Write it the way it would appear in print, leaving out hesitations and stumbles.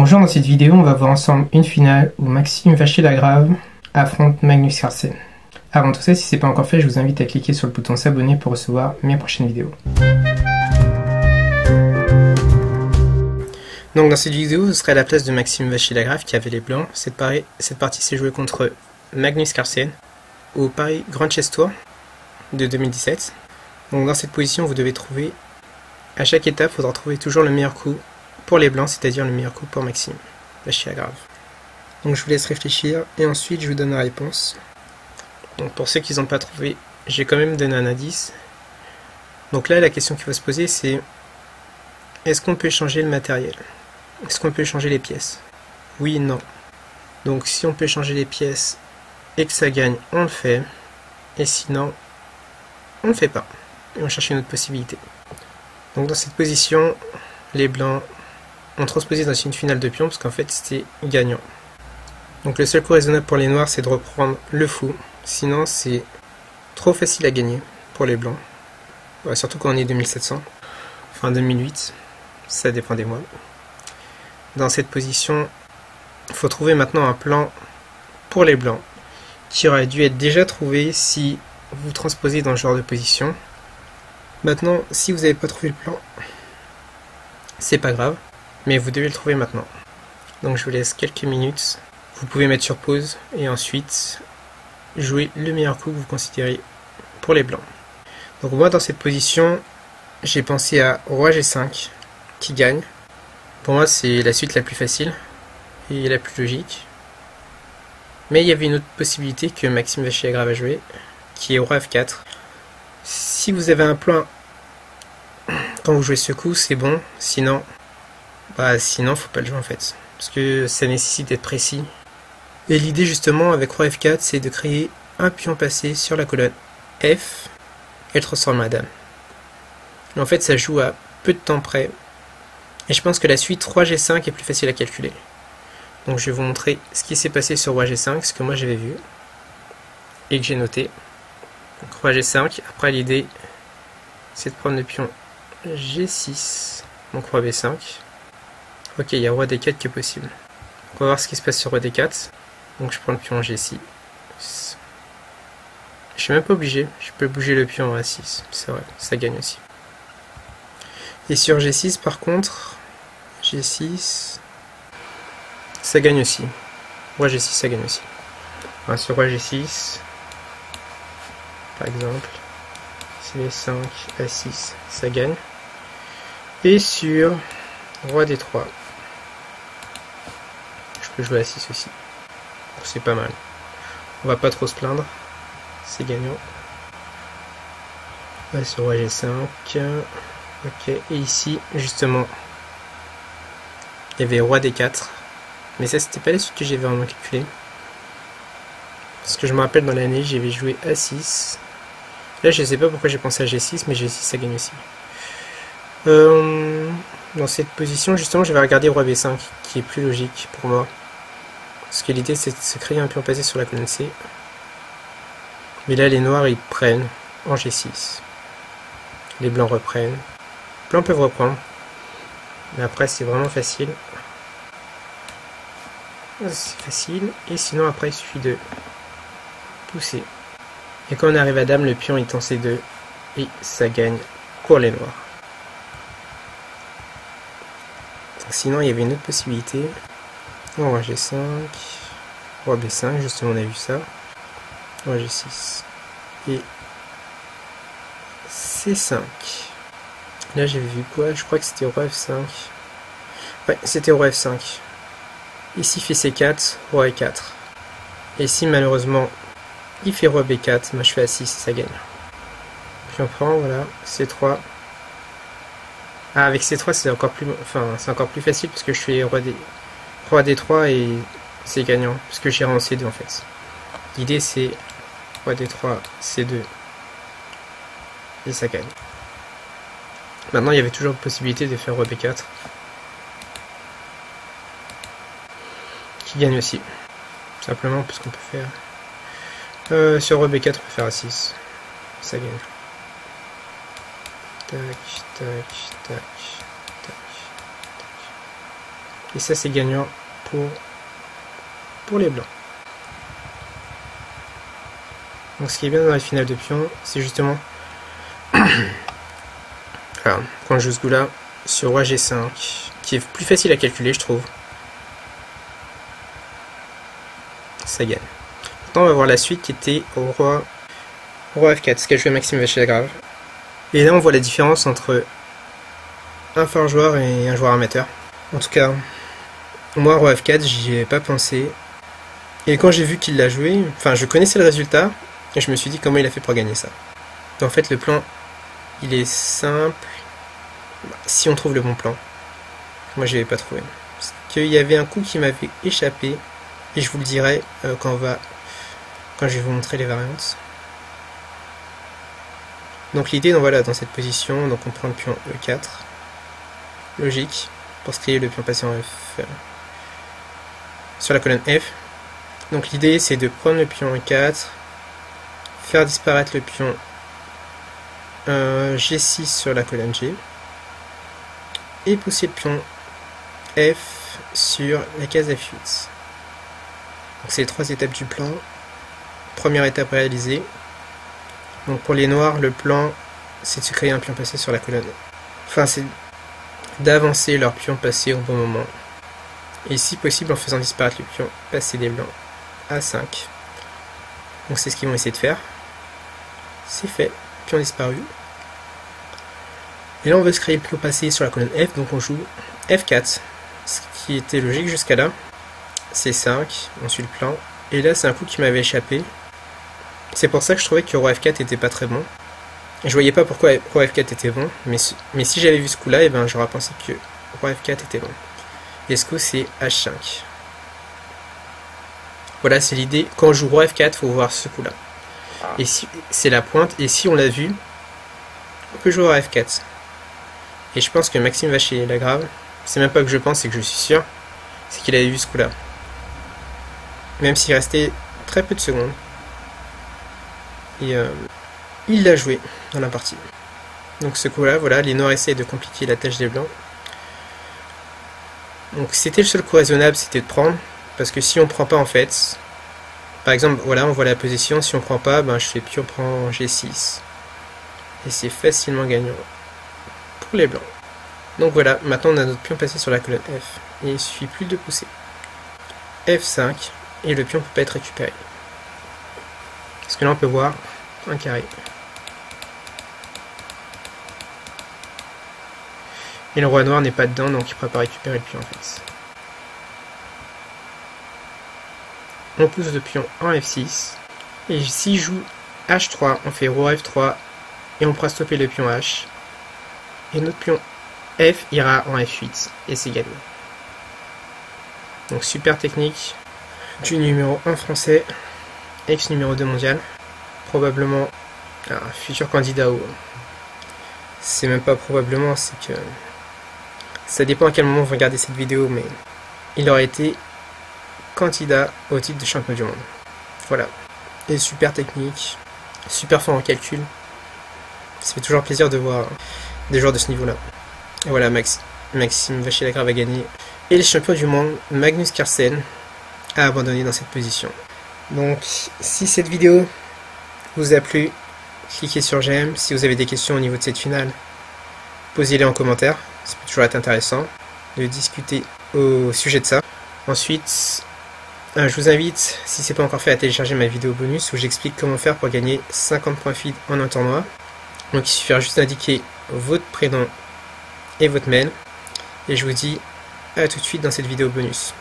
Bonjour, dans cette vidéo, on va voir ensemble une finale où Maxime Vachier-Lagrave affronte Magnus Carlsen. Avant tout ça, si ce n'est pas encore fait, je vous invite à cliquer sur le bouton s'abonner pour recevoir mes prochaines vidéos. Donc dans cette vidéo, ce serait à la place de Maxime Vachier-Lagrave qui avait les blancs. Cette partie s'est jouée contre Magnus Carlsen au Paris Grand Chess Tour de 2017. Donc dans cette position, vous devez trouver, à chaque étape, il faudra trouver toujours le meilleur coup pour les blancs, c'est-à-dire le meilleur coup pour Maxime Vachier-Lagrave. Donc je vous laisse réfléchir et ensuite je vous donne la réponse. Donc pour ceux qui n'ont pas trouvé, j'ai quand même donné un indice. Donc là, la question qui va se poser, c'est est-ce qu'on peut changer le matériel? Est-ce qu'on peut changer les pièces? Oui, non. Donc si on peut changer les pièces et que ça gagne, on le fait. Et sinon, on ne le fait pas. Et on cherche une autre possibilité. Donc dans cette position, les blancs ont transposé dans une finale de pion parce qu'en fait c'était gagnant. Donc le seul coup raisonnable pour les noirs, c'est de reprendre le fou. Sinon c'est trop facile à gagner pour les blancs. Ouais, surtout quand on est 2700. Enfin 2008. Ça dépend des mois. Dans cette position, il faut trouver maintenant un plan pour les blancs qui aurait dû être déjà trouvé si vous transposez dans ce genre de position. Maintenant, si vous n'avez pas trouvé le plan, c'est pas grave, mais vous devez le trouver maintenant. Donc je vous laisse quelques minutes. Vous pouvez mettre sur pause et ensuite jouer le meilleur coup que vous considérez pour les blancs. Donc moi dans cette position, j'ai pensé à Roi G5 qui gagne. Pour moi c'est la suite la plus facile et la plus logique. Mais il y avait une autre possibilité que Maxime Vachier-Lagrave a joué, qui est Roi F4. Si vous avez un plan quand vous jouez ce coup, c'est bon. Sinon, faut pas le jouer en fait, parce que ça nécessite d'être précis. Et l'idée justement avec Roi F4, c'est de créer un pion passé sur la colonne F et le transformer à dame. Mais en fait, ça joue à peu de temps près. Et je pense que la suite Roi G5 est plus facile à calculer. Donc je vais vous montrer ce qui s'est passé sur Roi G5, ce que moi j'avais vu et que j'ai noté. Donc Roi G5, après l'idée c'est de prendre le pion G6, donc Roi B5. Ok, il y a Roi D4 qui est possible. On va voir ce qui se passe sur Roi D4. Donc je prends le pion G6. Je suis même pas obligé, je peux bouger le pion à A6, c'est vrai, ça gagne aussi. Et sur G6 par contre, G6, ça gagne aussi. Roi G6 ça gagne aussi. Enfin, sur Roi G6, par exemple, C5, A6, ça gagne. Et sur Roi D3, je peux jouer A6 aussi. C'est pas mal. On va pas trop se plaindre. C'est gagnant. Là, sur Roi G5. Ok. Et ici, justement, il y avait Roi D4. Mais ça, c'était pas la suite que j'avais vraiment calculé. Parce que je me rappelle dans l'année, j'avais joué A6. Là, je sais pas pourquoi j'ai pensé à G6, mais G6, ça gagne aussi. Dans cette position, justement, je vais regarder Roi B5, qui est plus logique pour moi. Parce que l'idée, c'est de se créer un pion passé sur la colonne C. Mais là, les noirs, ils prennent en G6. Les blancs reprennent. Les blancs peuvent reprendre. Mais après, c'est vraiment facile. C'est facile. Et sinon, après, il suffit de pousser. Et quand on arrive à dame, le pion est en C2. Et ça gagne pour les noirs. Sinon, il y avait une autre possibilité. Roi G5, Roi B5, justement on a vu ça. Roi G6 et C5. Là j'avais vu quoi? Je crois que c'était Roi F5. Ouais, c'était Roi F5. Ici il fait C4, Roi E4. Et si malheureusement il fait Roi B4, moi je fais A6 et ça gagne. Puis on prend, voilà, C3. Ah, avec C3 c'est encore plus facile parce que je fais Roi D3 et c'est gagnant, parce que j'irai en C2 en fait. L'idée c'est Roi D3, C2 et ça gagne. Maintenant il y avait toujours la possibilité de faire Roi B4 qui gagne aussi. Simplement parce qu'on peut faire sur Roi B4 on peut faire A6. Ça gagne. Tac, tac, tac, tac, tac. Et ça c'est gagnant pour les blancs. Donc ce qui est bien dans la finale de pion, c'est justement alors, quand je joue ce coup-là, sur roi G5, qui est plus facile à calculer, je trouve. Ça gagne. Maintenant, on va voir la suite qui était au roi F4, ce qu'a joué Maxime Vachier-Lagrave. Et là, on voit la différence entre un fort joueur et un joueur amateur. En tout cas, moi, roi F4, j'y ai pas pensé. Et quand j'ai vu qu'il l'a joué, enfin, je connaissais le résultat, et je me suis dit comment il a fait pour gagner ça. En fait, le plan, il est simple. Si on trouve le bon plan. Moi, je l'avais pas trouvé. Parce qu'il y avait un coup qui m'avait échappé. Et je vous le dirai quand je vais vous montrer les variantes. Donc l'idée, voilà, dans cette position, donc on prend le pion E4. Logique. Pour se créer le pion passé en F. Sur la colonne F. Donc l'idée, c'est de prendre le pion E4. Faire disparaître le pion G6 sur la colonne G. Et pousser le pion F sur la case F8. Donc c'est les 3 étapes du plan. Première étape réalisée. Donc pour les noirs, le plan, c'est de se créer un pion passé sur la colonne. Enfin, c'est d'avancer leur pion passé au bon moment. Et si possible, en faisant disparaître le pion passé des blancs à 5. Donc c'est ce qu'ils vont essayer de faire. C'est fait. Pion disparu. Et là, on veut se créer le pion passé sur la colonne F, donc on joue F4. Ce qui était logique jusqu'à là. C5, on suit le plan. Et là, c'est un coup qui m'avait échappé. C'est pour ça que je trouvais que roi F4 était pas très bon. Je voyais pas pourquoi roi F4 était bon, mais si j'avais vu ce coup-là, et ben, j'aurais pensé que roi F4 était bon. Et ce coup, c'est H5. Voilà, c'est l'idée. Quand on joue roi F4, il faut voir ce coup-là. Et si c'est la pointe, et si on l'a vu, on peut jouer roi F4. Et je pense que Maxime Vachier-Lagrave, c'est même pas que je pense, c'est que je suis sûr, c'est qu'il avait vu ce coup-là. Même s'il restait très peu de secondes. Et il l'a joué dans la partie. Donc ce coup-là, voilà, les noirs essayent de compliquer la tâche des blancs. Donc c'était le seul coup raisonnable, c'était de prendre. Parce que si on prend pas en fait, par exemple, voilà, on voit la position, si on prend pas, ben je fais pion prend G6. Et c'est facilement gagnant pour les blancs. Donc voilà, maintenant on a notre pion passé sur la colonne F. Et il suffit plus de pousser. F5, et le pion ne peut pas être récupéré. Parce que là on peut voir un carré. Et le roi noir n'est pas dedans, donc il ne pourra pas récupérer le pion en fait. On pousse le pion en F6. Et s'il joue H3, on fait roi F3. Et on pourra stopper le pion H. Et notre pion F ira en F8. Et c'est gagné. Donc super technique du numéro 1 français. Ex numéro 2 mondial. Probablement un futur candidat au... C'est même pas probablement, c'est que... Ça dépend à quel moment vous regardez cette vidéo, mais il aurait été candidat au titre de champion du monde. Voilà. Et super technique, super fort en calcul. Ça fait toujours plaisir de voir des joueurs de ce niveau-là. Et voilà, Maxime Vachier-Lagrave a gagné. Et le champion du monde, Magnus Carlsen, a abandonné dans cette position. Donc, si cette vidéo vous a plu, cliquez sur j'aime. Si vous avez des questions au niveau de cette finale, posez-les en commentaire. Ça peut toujours être intéressant de discuter au sujet de ça. Ensuite, je vous invite, si ce n'est pas encore fait, à télécharger ma vidéo bonus où j'explique comment faire pour gagner 50 points feed en un tournoi. Donc il suffira juste d'indiquer votre prénom et votre mail. Et je vous dis à tout de suite dans cette vidéo bonus.